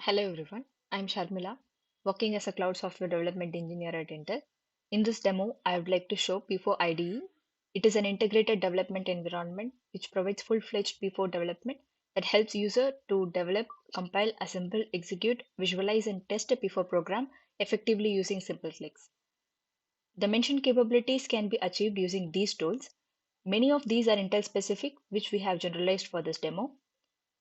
Hello everyone, I'm Sharmila, working as a cloud software development engineer at Intel. In this demo, I would like to show P4 IDE. It is an integrated development environment which provides full-fledged P4 development that helps user to develop, compile, assemble, execute, visualize, and test a P4 program effectively using simple clicks. The mentioned capabilities can be achieved using these tools. Many of these are Intel specific, which we have generalized for this demo.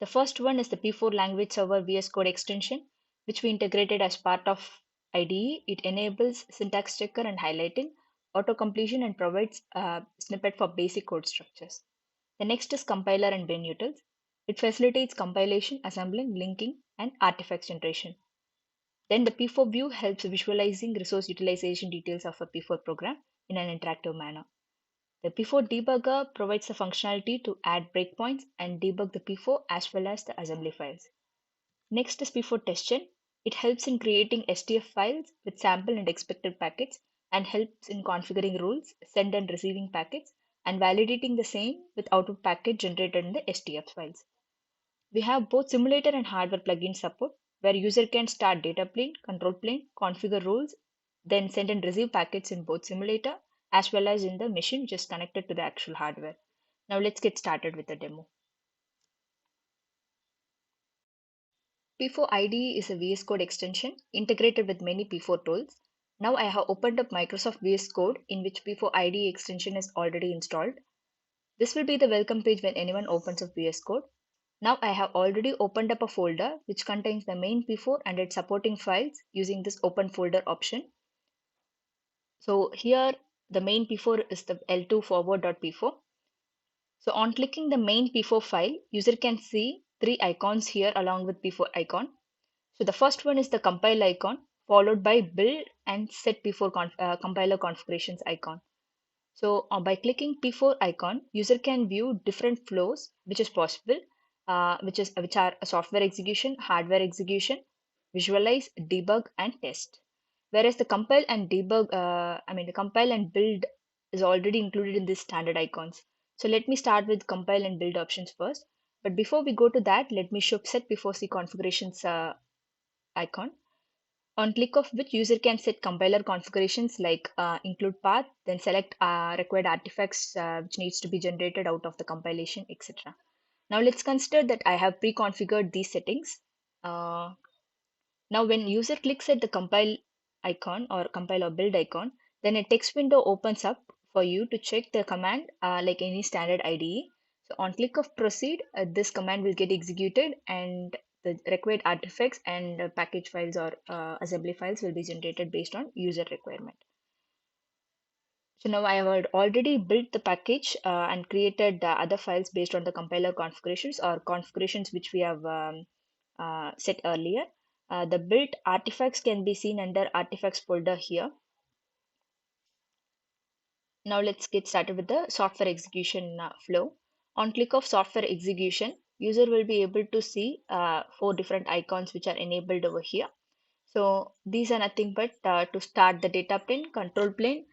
The first one is the P4 language server VS Code extension, which we integrated as part of IDE. It enables syntax checker and highlighting, auto completion, and provides a snippet for basic code structures. The next is compiler and bin utils. It facilitates compilation, assembling, linking, and artifact generation. Then the P4 view helps visualizing resource utilization details of a P4 program in an interactive manner. The P4 debugger provides the functionality to add breakpoints and debug the P4 as well as the assembly files. Next is P4 testgen. It helps in creating STF files with sample and expected packets and helps in configuring rules, send and receiving packets, and validating the same with output packet generated in the STF files. We have both simulator and hardware plugin support where user can start data plane, control plane, configure rules, then send and receive packets in both simulator as well as in the machine which is connected to the actual hardware. Now let's get started with the demo. P4 IDE is a VS Code extension integrated with many P4 tools. Now I have opened up Microsoft VS Code in which P4 IDE extension is already installed. This will be the welcome page when anyone opens up VS Code. Now I have already opened up a folder which contains the main P4 and its supporting files using this open folder option. So here the main P4 is the L2 forward.p4. So on clicking the main P4 file, user can see three icons here along with P4 icon. So the first one is the compile icon, followed by build and set compiler configurations icon. So by clicking P4 icon, user can view different flows which is possible, which are software execution, hardware execution, visualize, debug, and test. Whereas the compile and build is already included in these standard icons. So let me start with compile and build options first. But before we go to that, let me show set P4C configurations icon. On click of which user can set compiler configurations like include path, then select required artifacts which needs to be generated out of the compilation, etc. Now let's consider that I have pre-configured these settings. Uh, Now when user clicks at the compile icon or compile or build icon, then a text window opens up for you to check the command like any standard IDE. So on click of proceed, this command will get executed and the required artifacts and package files or assembly files will be generated based on user requirement. So now I have already built the package and created the other files based on the compiler configurations or configurations which we have set earlier. The built artifacts can be seen under artifacts folder here. Now let's get started with the software execution flow. On click of software execution, user will be able to see four different icons which are enabled over here. So these are nothing but to start the data plane, control plane,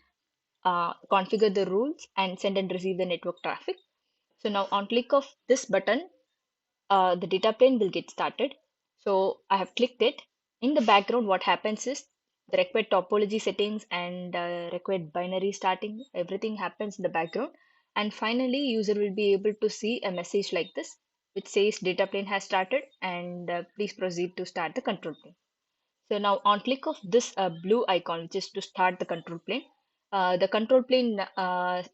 configure the rules, and send and receive the network traffic. So now on click of this button, the data plane will get started. So I have clicked it. In the background, what happens is the required topology settings and required binary starting, everything happens in the background. And finally, user will be able to see a message like this, which says data plane has started and please proceed to start the control plane. So now on click of this blue icon, which is to start the control plane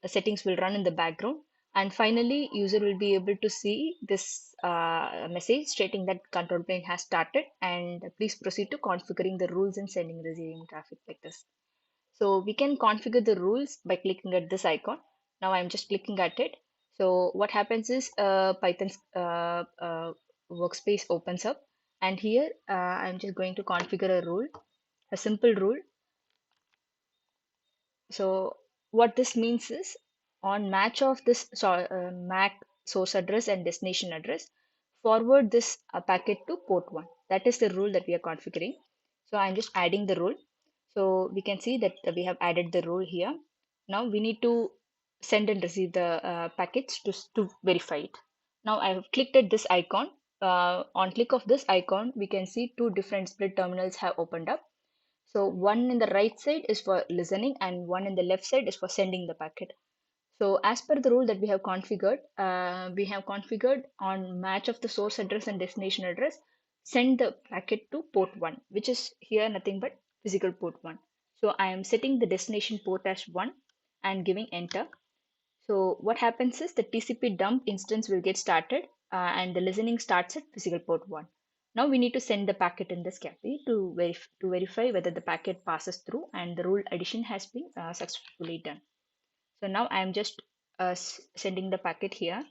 settings will run in the background. And finally, user will be able to see this message stating that control plane has started and please proceed to configuring the rules and sending receiving traffic like this. So we can configure the rules by clicking at this icon. Now I'm just clicking at it. So what happens is Python's workspace opens up and here I'm just going to configure a rule, a simple rule. So what this means is on match of this MAC source address and destination address, forward this packet to port 1. That is the rule that we are configuring. So I'm just adding the rule. So we can see that we have added the rule here. Now we need to send and receive the packets to verify it. Now I have clicked at this icon On click of this icon, we can see two different split terminals have opened up. So one in the right side is for listening and one in the left side is for sending the packet. So as per the rule that we have configured on match of the source address and destination address, send the packet to port 1, which is here nothing but physical port 1. So I am setting the destination port as 1 and giving enter. So what happens is the TCP dump instance will get started and the listening starts at physical port 1. Now we need to send the packet in the SCAPI to verify whether the packet passes through and the rule addition has been successfully done. So now I am just sending the packet here.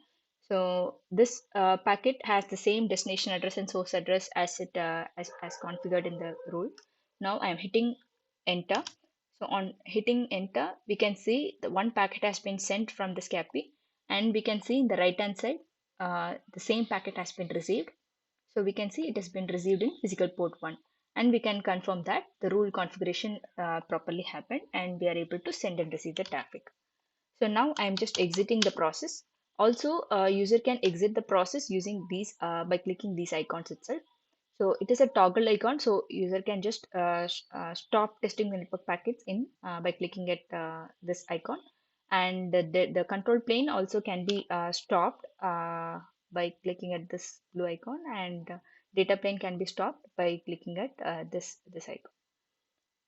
So this packet has the same destination address and source address as as configured in the rule. Now I am hitting enter. So on hitting enter, we can see the one packet has been sent from the SCAPI, and we can see in the right hand side the same packet has been received. So we can see it has been received in physical port 1, and we can confirm that the rule configuration properly happened and we are able to send and receive the traffic. So now I'm just exiting the process. Also, a user can exit the process using these by clicking these icons itself. So it is a toggle icon, so user can just stop testing the network packets in by clicking at this icon. And the control plane also can be stopped by clicking at this blue icon, and data plane can be stopped by clicking at this icon.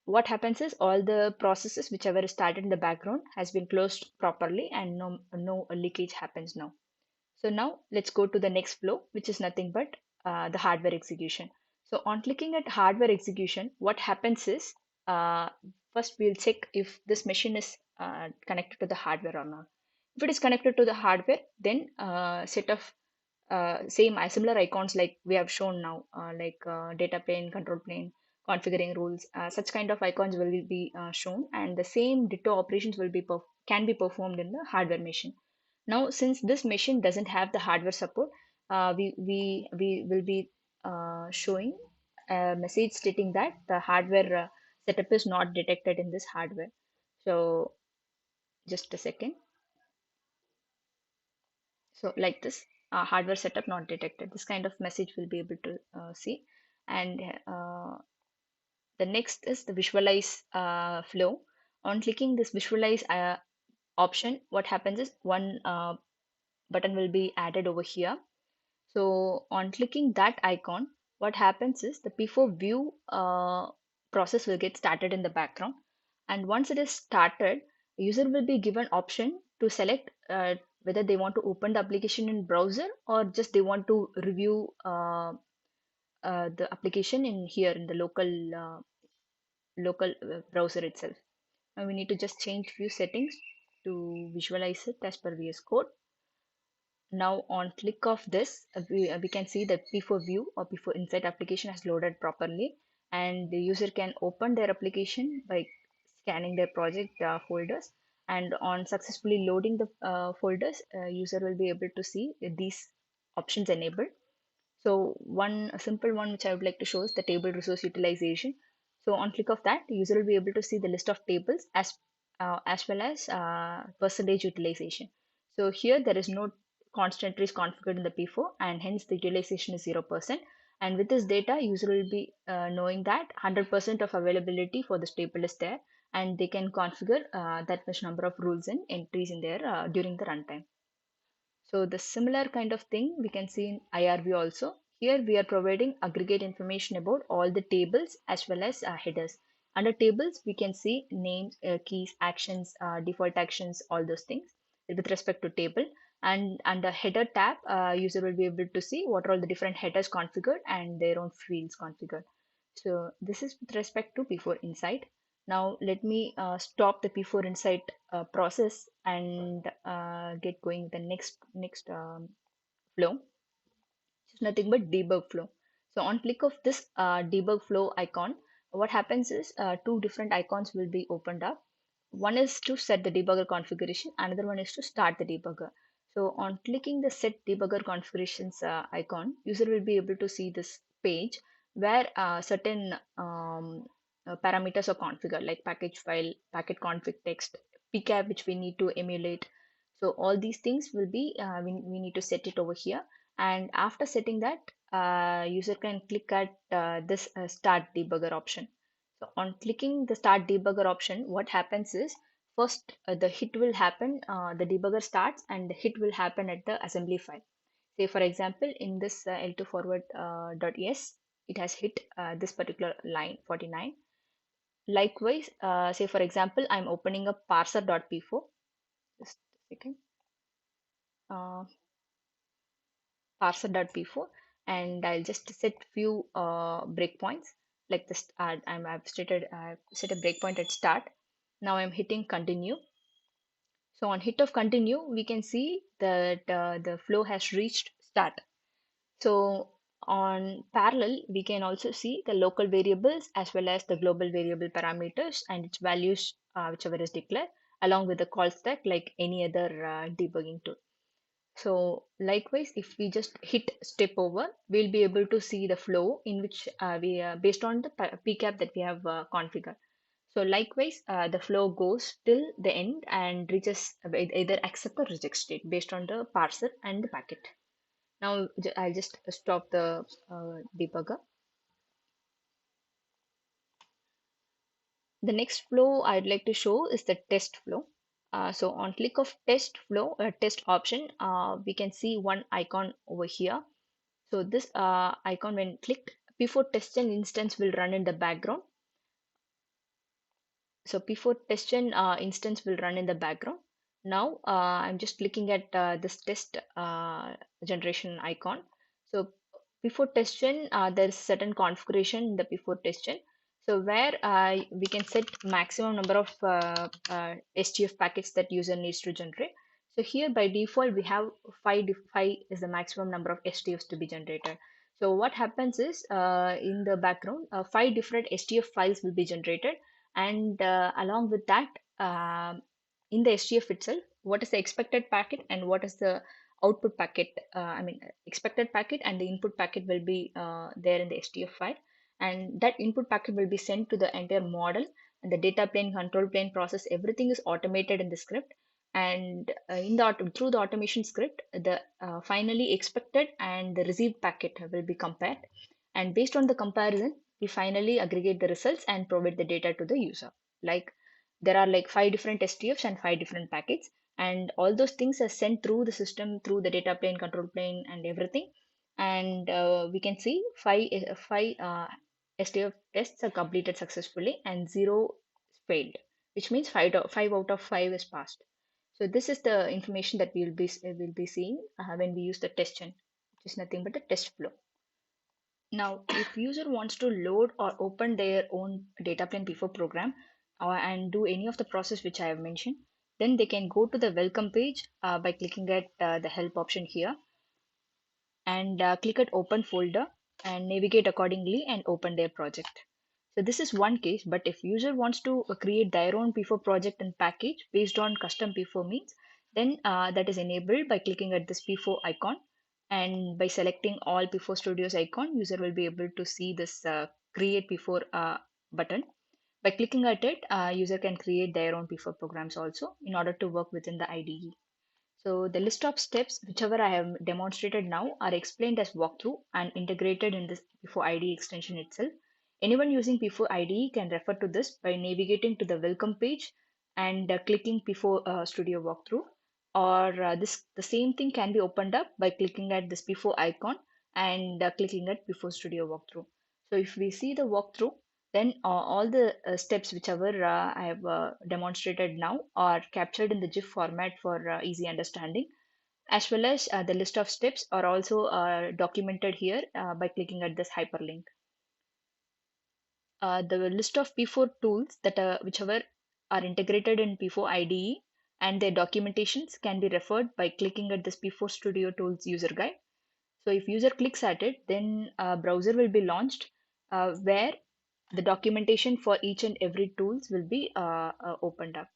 What happens is all the processes whichever is started in the background has been closed properly and no leakage happens now. So now let's go to the next flow, which is nothing but the hardware execution. So on clicking at hardware execution, what happens is uh, first we'll check if this machine is connected to the hardware or not. If it is connected to the hardware, then set of same similar icons like we have shown now, like data plane, control plane, configuring rules, such kind of icons will be shown, and the same ditto operations will be can be performed in the hardware machine. Now, since this machine doesn't have the hardware support, we will be showing a message stating that the hardware setup is not detected in this hardware. So, just a second. So, like this, hardware setup not detected. This kind of message will be able to see. And the next is the visualize flow. On clicking this visualize option, what happens is one button will be added over here. So on clicking that icon, what happens is the P4 view process will get started in the background. And once it is started, the user will be given option to select whether they want to open the application in browser or just they want to review the application in here in the local browser itself. Now we need to just change few settings to visualize it as per VS Code. Now on click of this, we can see that P4 view or P4 Insight application has loaded properly, and the user can open their application by scanning their project folders. And on successfully loading the folders, user will be able to see these options enabled. So one a simple one which I would like to show is the table resource utilization. So on click of that, the user will be able to see the list of tables as well as percentage utilization. So here there is no constant is configured in the P4 and hence the utilization is 0%. And with this data, user will be knowing that 100% of availability for this table is there, and they can configure that much number of rules and entries in there during the runtime. So the similar kind of thing we can see in IRB also. Here we are providing aggregate information about all the tables as well as headers. Under tables, we can see names, keys, actions, default actions, all those things with respect to table. And under header tab, user will be able to see what are all the different headers configured and their own fields configured. So this is with respect to P4 Insight. Now let me stop the P4 Insight process and get going the next flow. It's nothing but debug flow. So on click of this debug flow icon, what happens is two different icons will be opened up. One is to set the debugger configuration, another one is to start the debugger. So on clicking the set debugger configurations icon, user will be able to see this page where certain parameters are configured like package file, packet config text, pcap which we need to emulate. So all these things will be we need to set it over here, And after setting that, user can click at this start debugger option. So on clicking the start debugger option, what happens is first the hit will happen, the debugger starts and the hit will happen at the assembly file. Say for example, in this L2 forward .s, it has hit this particular line 49. Likewise, say for example, I'm opening up parser.p4. Just a second. Uh, parser.p4, and I'll just set few breakpoints like this. I've set a breakpoint at start. Now I'm hitting continue. So on hit of continue, we can see that the flow has reached start. So on parallel, we can also see the local variables as well as the global variable parameters and its values, whichever is declared, along with the call stack like any other debugging tool. So likewise, if we just hit step over, we'll be able to see the flow in which we based on the pcap that we have configured. So likewise, the flow goes till the end and reaches either accept or reject state based on the parser and the packet. Now I'll just stop the debugger. The next flow I'd like to show is the test flow. So on click of test flow, test option, we can see one icon over here. So this icon when clicked, P4 test chain instance will run in the background. So P4 test chain instance will run in the background. Now I'm just clicking at this test generation icon. So P4 test chain, there is certain configuration in the P4 test chain. So where we can set maximum number of STF packets that user needs to generate. So here by default we have five is the maximum number of STFs to be generated. So what happens is in the background, five different STF files will be generated, and along with that, in the STF itself, what is the expected packet and what is the output packet? Expected packet and the input packet will be there in the STF file, and that input packet will be sent to the entire model, and the data plane, control plane process, everything is automated in the script. And through the automation script, the finally expected and the received packet will be compared, and based on the comparison, we finally aggregate the results and provide the data to the user. Like there are like five different STFs and five different packets, and all those things are sent through the system, through the data plane, control plane, and everything. And we can see five STF tests are completed successfully and zero failed, which means five out of five is passed. So this is the information that we'll be seeing when we use the test chain, which is nothing but a test flow. Now, if user wants to load or open their own data plane P4 program and do any of the process which I have mentioned, then they can go to the welcome page by clicking at the help option here, and click at open folder and navigate accordingly and open their project. So this is one case, but if user wants to create their own P4 project and package based on custom P4 means, then that is enabled by clicking at this P4 icon, and by selecting all P4 Studios icon, user will be able to see this create P4 button. By clicking at it, user can create their own P4 programs also in order to work within the IDE. So the list of steps, whichever I have demonstrated now, are explained as walkthrough and integrated in this P4 IDE extension itself. Anyone using P4 IDE can refer to this by navigating to the welcome page and clicking P4 Studio walkthrough. Or the same thing can be opened up by clicking at this P4 icon and clicking at P4 Studio walkthrough. So if we see the walkthrough, then all the steps whichever I have demonstrated now are captured in the GIF format for easy understanding, as well as the list of steps are also documented here by clicking at this hyperlink. The list of P4 tools that whichever are integrated in P4 IDE and their documentations can be referred by clicking at this P4 Studio Tools user guide. So if user clicks at it, then a browser will be launched where the documentation for each and every tools will be opened up.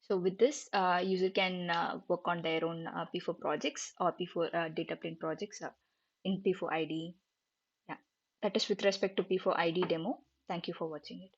So with this, user can work on their own P4 projects or P4 data plane projects in P4 IDE. Yeah, that is with respect to P4 ID demo. Thank you for watching it.